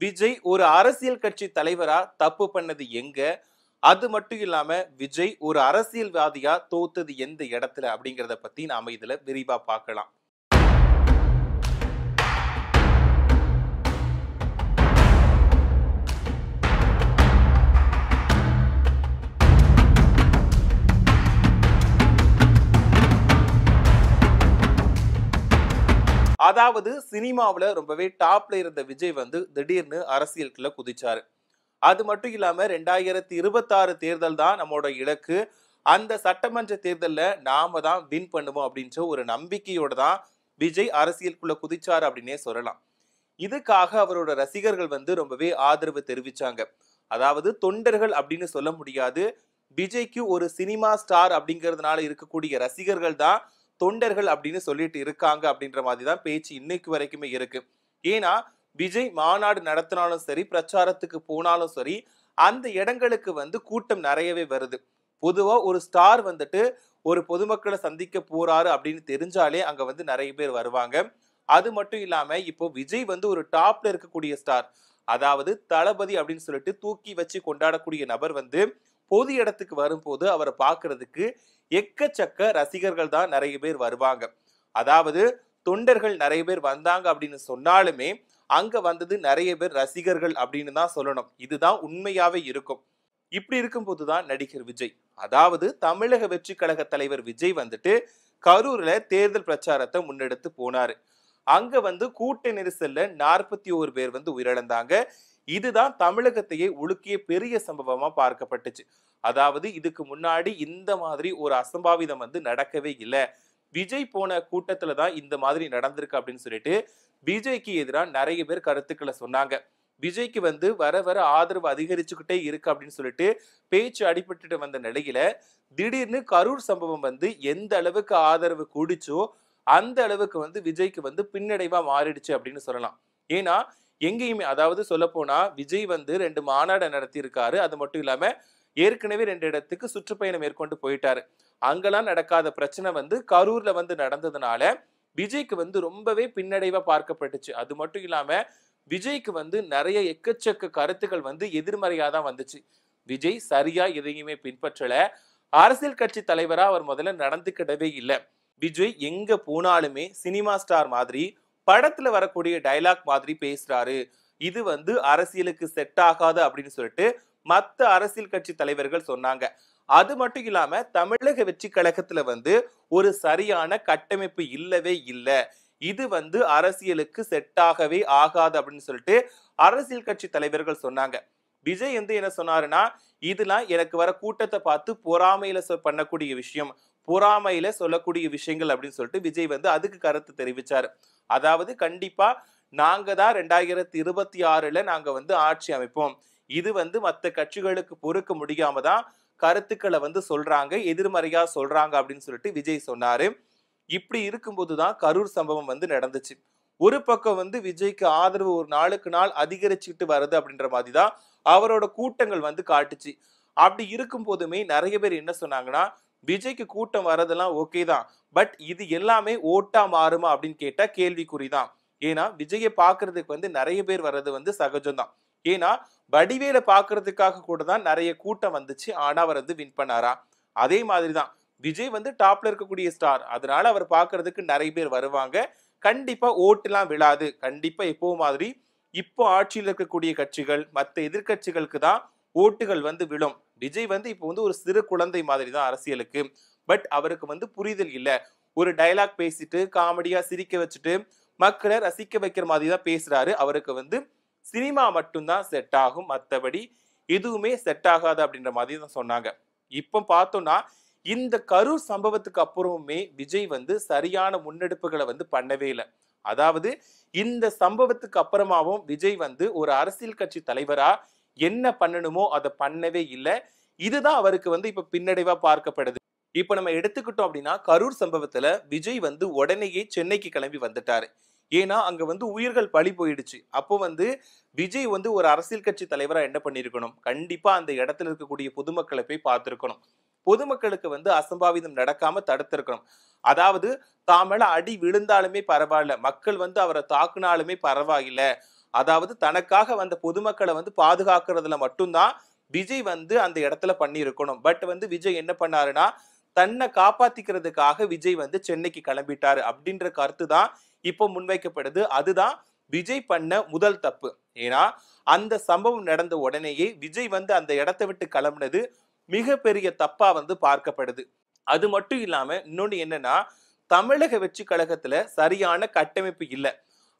விஜய் ஒரு அரசியல் கட்சி தலைவரா தப்பு பண்ணது எங்க? அது மட்டும் இல்லாம விஜய் ஒரு அரசியல்வாதியா தோத்தது எந்த இடத்துல அப்படிங்கிறத பத்தி நாம இதுல விரிவா பார்க்கலாம். அதாவது சினிமாவுல ரொம்பவே டாப்ல இருந்த விஜய் வந்து திடீர்னு அரசியலுக்குள்ள குதிச்சாரு. அது மட்டும் இல்லாம 2026 தேர்தல் தான் நம்மோட இலக்கு. அந்த சட்டமன்ற தேர்தல்ல நாம தான் வின் பண்ணுவோம் அப்படின்ற ஒரு நம்பிக்கையோட தான் விஜய் அரசியலுக்குள்ள குதிச்சாரு அப்படின்னே சொல்லலாம். இதுக்காக அவரோட ரசிகர்கள் வந்து ரொம்பவே ஆதரவு தெரிவிச்சாங்க. அதாவது தொண்டர்கள் அப்படின்னு சொல்ல முடியாது. விஜய்க்கு ஒரு சினிமா ஸ்டார் அப்படிங்கிறதுனால இருக்கக்கூடிய ரசிகர்கள் தான் தொண்டர்கள் அப்படின்னு சொல்லிட்டு இருக்காங்க அப்படின்ற மாதிரி தான் பேச்சு இன்னைக்கு வரைக்குமே இருக்கு. ஏன்னா விஜய் மாநாடு நடத்தினாலும் சரி, பிரச்சாரத்துக்கு போனாலும் சரி, அந்த இடங்களுக்கு வந்து கூட்டம் நிறையவே வருது. பொதுவா ஒரு ஸ்டார் வந்துட்டு ஒரு பொதுமக்களை சந்திக்க போறாரு அப்படின்னு தெரிஞ்சாலே அங்க வந்து நிறைய பேர் வருவாங்க. அது மட்டும் இல்லாம இப்போ விஜய் வந்து ஒரு டாப்ல இருக்கக்கூடிய ஸ்டார். அதாவது தளபதி அப்படின்னு சொல்லிட்டு தூக்கி வச்சு கொண்டாடக்கூடிய நபர் வந்து பொது இடத்துக்கு வரும்போது அவரை பார்க்கிறதுக்கு எக்கச்சக்க ரசிகர்கள் தான் நிறைய பேர் வருவாங்க. அதாவது தொண்டர்கள் நிறைய பேர் வந்தாங்க அப்படின்னு சொன்னாலுமே அங்க வந்தது நிறைய பேர் ரசிகர்கள் அப்படின்னு தான் சொல்லணும். இதுதான் உண்மையாவே இருக்கும். இப்படி இருக்கும்போது தான் நடிகர் விஜய், அதாவது தமிழக வெற்றி கழக தலைவர் விஜய் வந்துட்டு கரூர்ல தேர்தல் பிரச்சாரத்தை முன்னெடுத்து போனாரு. அங்க வந்து கூட்ட நெரிசல்ல 41 பேர் வந்து உயிரிழந்தாங்க. இதுதான் தமிழகத்தையே உலுக்கிய பெரிய சம்பவமா பார்க்கப்பட்டுச்சு. அதாவது இதுக்கு முன்னாடி இந்த மாதிரி ஒரு அசம்பாவிதம் வந்து நடக்கவே இல்ல. விஜய் போன கூட்டத்துல தான் இந்த மாதிரி நடந்திருக்கு அப்படின்னு சொல்லிட்டு விஜய்க்கு எதிரா நிறைய பேர் கருத்துக்களை சொன்னாங்க. விஜய்க்கு வந்து வர வர ஆதரவு அதிகரிச்சுக்கிட்டே இருக்கு அப்படின்னு சொல்லிட்டு பேச்சு அடிபட்டுட்டு வந்த நிலையில திடீர்னு கரூர் சம்பவம் வந்து எந்த அளவுக்கு ஆதரவு கூடிச்சோ அந்த அளவுக்கு வந்து விஜய்க்கு வந்து பின்னடைவா மாறிடுச்சு அப்படின்னு சொல்லலாம். ஏன்னா எங்கேயுமே, அதாவது சொல்ல போனா விஜய் வந்து 2 மாநாடு நடத்தி இருக்காரு. அது மட்டும் இல்லாம ஏற்கனவே 2 இடத்துக்கு சுற்றுப்பயணம் மேற்கொண்டு போயிட்டாரு. அங்கெல்லாம் நடக்காத பிரச்சனை வந்து கரூர்ல வந்து நடந்ததுனால விஜய்க்கு வந்து ரொம்பவே பின்னடைவா பார்க்கப்பட்டுச்சு. அது மட்டும் இல்லாம விஜய்க்கு வந்து நிறைய எக்கச்சக்க கருத்துக்கள் வந்து எதிர்மறையா தான் வந்துச்சு. விஜய் சரியா எதையுமே பின்பற்றல. அரசியல் கட்சி தலைவரா அவர் முதல்ல நடந்துக்கிடவே இல்ல. விஜய் எங்க போனாலுமே சினிமா ஸ்டார் மாதிரி படத்துல வரக்கூடிய டயலாக் மாதிரி பேசுறாரு. இது வந்து அரசியலுக்கு செட் ஆகாது அப்படின்னு சொல்லிட்டு மத்த அரசியல் கட்சி தலைவர்கள் சொன்னாங்க. அது மட்டும் இல்லாம தமிழக வெற்றி கழகத்துல வந்து ஒரு சரியான கட்டமைப்பு இல்லவே இல்ல. இது வந்து அரசியலுக்கு செட் ஆகவே ஆகாது அப்படின்னு சொல்லிட்டு அரசியல் கட்சி தலைவர்கள் சொன்னாங்க. விஜய் வந்து என்ன சொன்னாருன்னா, இதெல்லாம் எனக்கு வர கூட்டத்தை பார்த்து பொறாமையில பண்ணக்கூடிய விஷயம், பொறாமையில சொல்லக்கூடிய விஷயங்கள் அப்படின்னு சொல்லிட்டு விஜய் வந்து அதுக்கு கருத்து தெரிவிச்சாரு. அதாவது கண்டிப்பா நாங்க தான் 2026ல நாங்க வந்து ஆட்சி அமைப்போம். இது வந்து மத்த கட்சிகளுக்கு பொறுக்க முடியாம தான் கருத்துக்களை வந்து சொல்றாங்க, எதிர்மறையா சொல்றாங்க அப்படின்னு சொல்லிட்டு விஜய் சொன்னாரு. இப்படி இருக்கும்போது தான் கரூர் சம்பவம் வந்து நடந்துச்சு. ஒரு பக்கம் வந்து விஜய்க்கு ஆதரவு ஒரு நாளுக்கு நாள் அதிகரிச்சுட்டு வருது அப்படின்ற மாதிரி தான் அவரோட கூட்டங்கள் வந்து காட்டுச்சு. அப்படி இருக்கும் போதுமே நிறைய பேர் என்ன சொன்னாங்கன்னா, விஜய்க்கு கூட்டம் வரதெல்லாம் ஓகே தான். பட் இது எல்லாமே ஓட்டா மாறுமா அப்படின்னு கேட்டா கேள்விக்குறிதான். ஏன்னா விஜயை பார்க்கறதுக்கு வந்து நிறைய பேர் வர்றது வந்து சகஜம்தான். ஏன்னா வடிவேல பார்க்கறதுக்காக கூட தான் நிறைய கூட்டம் வந்துச்சு. ஆனா அவர் வந்து வின் பண்ணாரா? அதே மாதிரி தான் விஜய் வந்து டாப்ல இருக்கக்கூடிய ஸ்டார். அதனால அவர் பார்க்கறதுக்கு நிறைய பேர் வருவாங்க. கண்டிப்பா ஓட்டுலாம் விழாது. கண்டிப்பா எப்பவும் மாதிரி இப்போ ஆட்சியில் இருக்கக்கூடிய கட்சிகள், மத்த எதிர்க்கட்சிகளுக்கு தான் ஓட்டுகள் வந்து விழும். விஜய் வந்து இப்போ வந்து ஒரு சிறு குழந்தை மாதிரி தான் அரசியலுக்கு. பட் அவருக்கு வந்து புரிதல் இல்ல. ஒரு டயலாக் பேசிட்டு காமெடியா சிரிக்க வச்சுட்டு மக்களை ரசிக்க வைக்கிற மாதிரி தான் பேசுறாரு. அவருக்கு வந்து சினிமா மட்டும்தான் செட் ஆகும். மத்தபடி எதுவுமே செட் ஆகாது அப்படின்ற மாதிரி தான் சொன்னாங்க. இப்போ பார்த்தோம்னா இந்த கரூர் சம்பவத்துக்கு அப்புறமுமே விஜய் வந்து சரியான முன்னெடுப்புகளை வந்து பண்ணவே இல்லை. அதாவது இந்த சம்பவத்துக்கு அப்புறமாவும் விஜய் வந்து ஒரு அரசியல் கட்சி தலைவரா என்ன பண்ணணுமோ அதை பண்ணவே இல்லை. இதுதான் அவருக்கு வந்து இப்ப பின்னடைவா பார்க்கப்படுது. இப்ப நம்ம எடுத்துக்கிட்டோம் அப்படின்னா கரூர் சம்பவத்துல விஜய் வந்து உடனேயே சென்னைக்கு கிளம்பி வந்துட்டாரு. ஏன்னா அங்க வந்து உயிர்கள் பலி போயிடுச்சு. அப்போ வந்து விஜய் வந்து ஒரு அரசியல் கட்சி தலைவரா என்ன பண்ணிருக்கணும், கண்டிப்பா அந்த இடத்துல இருக்கக்கூடிய பொதுமக்களை போய் பார்த்திருக்கணும். பொதுமக்களுக்கு வந்து அசம்பாவிதம் நடக்காம தடுத்திருக்கணும். அதாவது தாமேல அடி விழுந்தாலுமே பரவாயில்ல, மக்கள் வந்து அவரை தாக்குனாலுமே பரவாயில்ல, அதாவது தனக்காக வந்த பொதுமக்களை வந்து பாதுகாக்கிறதுல மட்டும்தான் விஜய் வந்து அந்த இடத்துல பண்ணி இருக்கணும். பட் வந்து விஜய் என்ன பண்ணாருன்னா, தன்னை காப்பாத்திக்கிறதுக்காக விஜய் வந்து சென்னைக்கு கிளம்பிட்டாரு அப்படின்ற கருத்து தான் இப்போ முன்வைக்கப்படுது. அதுதான் விஜய் பண்ண முதல் தப்பு. ஏன்னா அந்த சம்பவம் நடந்த உடனேயே விஜய் வந்து அந்த இடத்தை விட்டு கிளம்புனது மிகப்பெரிய தப்பா வந்து பார்க்கப்படுது. அது மட்டும் இல்லாம இன்னொன்னு என்னன்னா, தமிழக வெற்றி கழகத்துல சரியான கட்டமைப்பு இல்ல.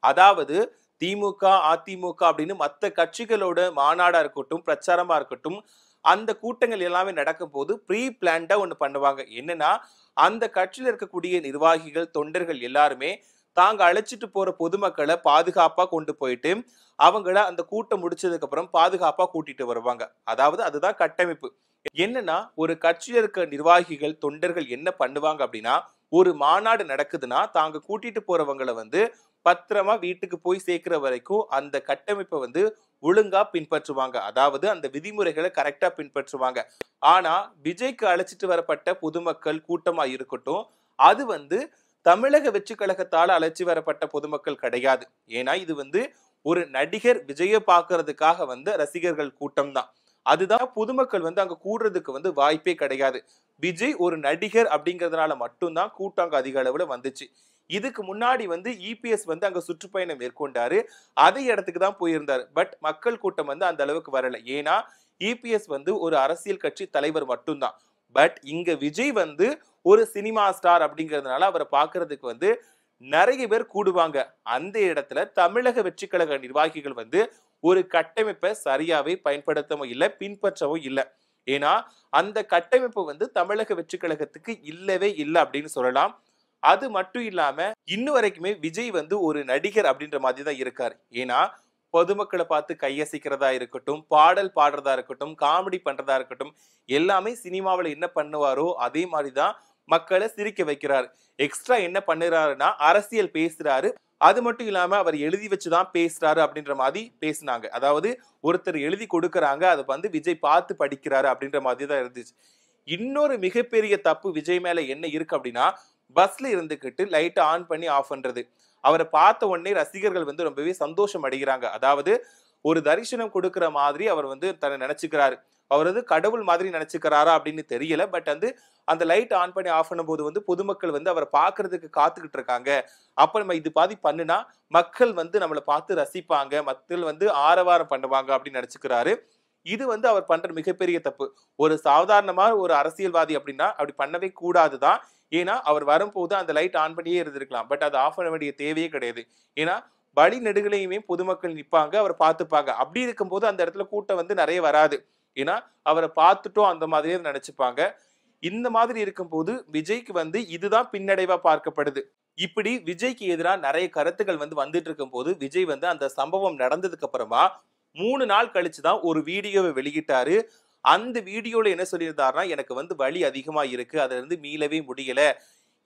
அதாவது திமுக, அதிமுக அப்படின்னு மத்த கட்சிகளோட மாநாடா இருக்கட்டும், பிரச்சாரமா இருக்கட்டும், அந்த கூட்டங்கள் எல்லாமே நடக்கும்போது ப்ரீ பிளான்டா ஒண்ணு பண்ணுவாங்க. என்னன்னா, அந்த கட்சியில இருக்கக்கூடிய நிர்வாகிகள், தொண்டர்கள் எல்லாருமே தாங்க அழைச்சிட்டு போற பொதுமக்களை பாதுகாப்பா கொண்டு போயிட்டு, அவங்கள அந்த கூட்டம் முடிச்சதுக்கு அப்புறம் பாதுகாப்பா கூட்டிட்டு வருவாங்க. அதாவது அதுதான் கட்டமைப்பு. என்னன்னா, ஒரு கட்சியில இருக்க நிர்வாகிகள், தொண்டர்கள் என்ன பண்ணுவாங்க அப்படின்னா, ஒரு மாநாடு நடக்குதுன்னா, தாங்க கூட்டிட்டு போறவங்கள வந்து பத்திரமா வீட்டுக்கு போய் சேர்க்கிற வரைக்கும் அந்த கட்டமைப்பை வந்து ஒழுங்கா பின்பற்றுவாங்க. அதாவது அந்த விதிமுறைகளை கரெக்டா பின்பற்றுவாங்க. ஆனா விஜய்க்கு அழைச்சிட்டு வரப்பட்ட பொதுமக்கள் கூட்டமா இருக்கட்டும், அது வந்து தமிழக வெற்றி கழகத்தால அழைச்சி வரப்பட்ட பொதுமக்கள் கிடையாது. ஏன்னா இது வந்து ஒரு நடிகர் விஜய பார்க்கறதுக்காக வந்த ரசிகர்கள் கூட்டம் தான். அதுதான் பொதுமக்கள் வந்து அங்க கூடுறதுக்கு வந்து வாய்ப்பே கிடையாது. விஜய் ஒரு நடிகர் அப்படிங்கிறதுனால மட்டும்தான் கூட்டம் அங்க அதிக அளவுல வந்துச்சு. இதுக்கு முன்னாடி வந்து இபிஎஸ் வந்து அங்க சுற்றுப்பயணம் மேற்கொண்டாரு. அதே இடத்துக்கு தான் போயிருந்தாரு. பட் மக்கள் கூட்டம் வந்து அந்த அளவுக்கு வரல. ஏன்னா இபிஎஸ் வந்து ஒரு அரசியல் கட்சி தலைவர் மட்டும்தான். பட் இங்க விஜய் வந்து ஒரு சினிமா ஸ்டார் அப்படிங்கிறதுனால அவரை பார்க்கறதுக்கு வந்து நிறைய பேர் கூடுவாங்க. அந்த இடத்துல தமிழக வெற்றி கழக நிர்வாகிகள் வந்து ஒரு கட்டமைப்பை சரியாவே பயன்படுத்தவும் இல்லை, பின்பற்றவும் இல்லை. ஏன்னா அந்த கட்டமைப்பு வந்து தமிழக வெற்றி கழகத்துக்கு இல்லவே இல்லை அப்படின்னு சொல்லலாம். அது மட்டும் இல்லாம இன்னும் வரைக்குமே விஜய் வந்து ஒரு நடிகர் அப்படின்ற மாதிரி தான் இருக்காரு. ஏன்னா பொதுமக்களை பார்த்து கையசைக்கிறதா இருக்கட்டும், பாடல் பாடுறதா இருக்கட்டும், காமெடி பண்றதா இருக்கட்டும், எல்லாமே சினிமாவில் என்ன பண்ணுவாரோ அதே மாதிரிதான் மக்களை சிரிக்க வைக்கிறாரு. எக்ஸ்ட்ரா என்ன பண்ணுறாருன்னா அரசியல் பேசுறாரு. அது மட்டும் இல்லாம அவர் எழுதி வச்சுதான் பேசுறாரு அப்படின்ற மாதிரி பேசினாங்க. அதாவது ஒருத்தர் எழுதி கொடுக்கறாங்க, அதை வந்து விஜய் பார்த்து படிக்கிறாரு அப்படின்ற மாதிரி தான் இருந்துச்சு. இன்னொரு மிகப்பெரிய தப்பு விஜய் மேல என்ன இருக்கு அப்படின்னா, பஸ்ல இருந்துகிட்டு லைட் ஆன் பண்ணி ஆஃப் பண்றது. அவரை பார்த்த உடனே ரசிகர்கள் வந்து ரொம்பவே சந்தோஷம் அடைகிறாங்க. அதாவது ஒரு தரிசனம் கொடுக்கிற மாதிரி அவர் வந்து தன்னை நினைச்சுக்கிறாரு. அவர் வந்து கடவுள் மாதிரி நினைச்சுக்கிறாரா அப்படின்னு தெரியல. பட் வந்து அந்த லைட் ஆன் பண்ணி ஆஃப் பண்ணும்போது வந்து பொதுமக்கள் வந்து அவரை பார்க்கறதுக்கு காத்துக்கிட்டு இருக்காங்க. அப்ப நம்ம இது பாதி பண்ணுனா மக்கள் வந்து நம்மளை பார்த்து ரசிப்பாங்க, மக்கள் வந்து ஆரவாரம் பண்ணுவாங்க அப்படின்னு நினைச்சுக்கிறாரு. இது வந்து அவர் பண்ற மிகப்பெரிய தப்பு. ஒரு சாதாரணமா ஒரு அரசியல்வாதி அப்படின்னா அப்படி பண்ணவே கூடாதுதான். ஏன்னா அவர் வரும்போது அந்த லைட் ஆன் பண்ணியே இருந்திருக்கலாம். பட் அதை ஆஃப் பண்ண வேண்டிய தேவையே கிடையாது. ஏன்னா வழி நெடுகிலையுமே பொதுமக்கள் நிற்பாங்க, அவர் பார்த்துப்பாங்க. அப்படி இருக்கும்போது அந்த இடத்துல கூட்டம் வந்து நிறைய வராது. ஏன்னா அவரை பார்த்துட்டோம் அந்த மாதிரியே நினைச்சுப்பாங்க. இந்த மாதிரி இருக்கும்போது விஜய்க்கு வந்து இதுதான் பின்னடைவா பார்க்கப்படுது. இப்படி விஜய்க்கு எதிராக நிறைய கருத்துக்கள் வந்து வந்துட்டு இருக்கும் போது விஜய் வந்து அந்த சம்பவம் நடந்ததுக்கு அப்புறமா 3 நாள் கழிச்சு தான் ஒரு வீடியோவை வெளியிட்டாரு. அந்த வீடியோல என்ன சொல்லியிருந்தாருன்னா, எனக்கு வந்து வலி அதிகமா இருக்கு, அதுல இருந்து மீளவே முடியல,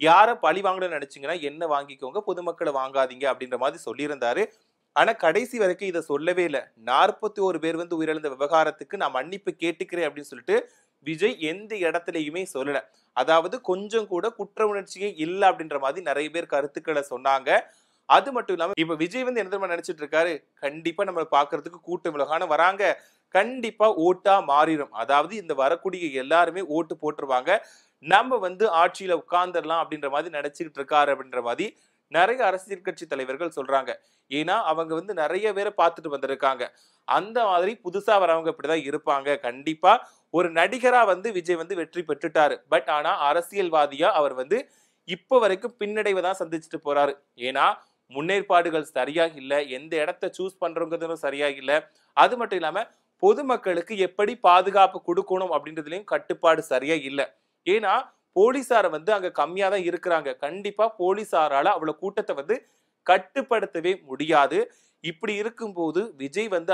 யார பழி வாங்கணும்னு நினைச்சீங்கன்னா என்ன வாங்கிக்கோங்க, பொதுமக்களை வாங்காதீங்க அப்படின்ற மாதிரி சொல்லியிருந்தாரு. ஆனா கடைசி வரைக்கும் இதை சொல்லவே இல்லை. 41 பேர் வந்து உயிரிழந்த விவகாரத்துக்கு நான் மன்னிப்பு கேட்டுக்கிறேன் அப்படின்னு சொல்லிட்டு விஜய் எந்த இடத்துலயுமே சொல்லல. அதாவது கொஞ்சம் கூட குற்ற உணர்ச்சியே இல்லை அப்படின்ற மாதிரி நிறைய பேர் கருத்துக்களை சொன்னாங்க. அது மட்டும் இல்லாம இப்ப விஜய் வந்து என்ன தெரியுமா நினைச்சிட்டு இருக்காரு, கண்டிப்பா நம்மளை பாக்குறதுக்கு கூட்டம் இவ்வளவு வராங்க, கண்டிப்பா ஓட்டா மாறிடும். அதாவது இந்த வரக்கூடிய எல்லாருமே ஓட்டு போட்டுருவாங்க, நம்ம வந்து ஆட்சியில உட்கார்ந்துடலாம் அப்படின்ற மாதிரி நினைச்சுக்கிட்டு இருக்காரு அப்படின்ற மாதிரி நிறைய அரசியல் கட்சி தலைவர்கள் சொல்றாங்க. ஏன்னா அவங்க வந்து நிறைய பேரை பார்த்துட்டு வந்திருக்காங்க. அந்த மாதிரி புதுசா வரவங்க இப்படிதான் இருப்பாங்க. கண்டிப்பா ஒரு நடிகரா வந்து விஜய் வந்து வெற்றி பெற்றுட்டாரு. பட் ஆனா அரசியல்வாதியா அவர் வந்து இப்ப வரைக்கும் பின்னடைவை தான் சந்திச்சுட்டு போறாரு. ஏன்னா முன்னேற்பாடுகள் சரியா இல்ல, எந்த இடத்தை சூஸ் பண்றோங்கிறதும் சரியா இல்ல. அது மட்டும் இல்லாம பொதுமக்களுக்கு எப்படி பாதுகாப்பு கொடுக்கணும் அப்படின்றதுலயும் கட்டுப்பாடு சரியா இல்ல. ஏன்னா போலீசார வந்து அங்க கம்மியா தான் இருக்கிறாங்க. கண்டிப்பா போலீசாரால அவ்வளவு கூட்டத்தை வந்து கட்டுப்படுத்தவே முடியாது. இப்படி இருக்கும்போது விஜய் வந்து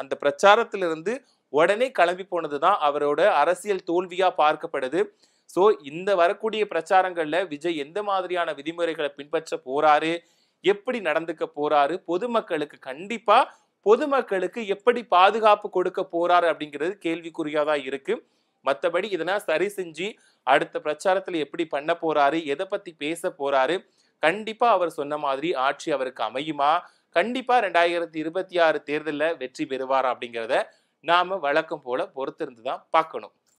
அந்த பிரச்சாரத்திலிருந்து உடனே கிளம்பி போனதுதான் அவரோட அரசியல் தோல்வியா பார்க்கப்படுது. சோ இந்த வரக்கூடிய பிரச்சாரங்கள்ல விஜய் எந்த மாதிரியான விதிமுறைகளை பின்பற்ற போறாரு, எப்படி நடந்துக்க போறாரு, பொதுமக்களுக்கு எப்படி பாதுகாப்பு கொடுக்க போறாரு அப்படிங்கிறது கேள்விக்குறியாதான் இருக்கு. மத்தபடி இதெல்லாம் சரி செஞ்சு அடுத்த பிரச்சாரத்துல எப்படி பண்ண போறாரு, எதை பத்தி பேச போறாரு, கண்டிப்பா அவர் சொன்ன மாதிரி ஆட்சி அவருக்கு அமையுமா, கண்டிப்பா 2026 தேர்தல்ல வெற்றி பெறுவாரா அப்படிங்கிறத நாம வழக்கம் போல பொறுத்திருந்து தான் பார்க்கணும்.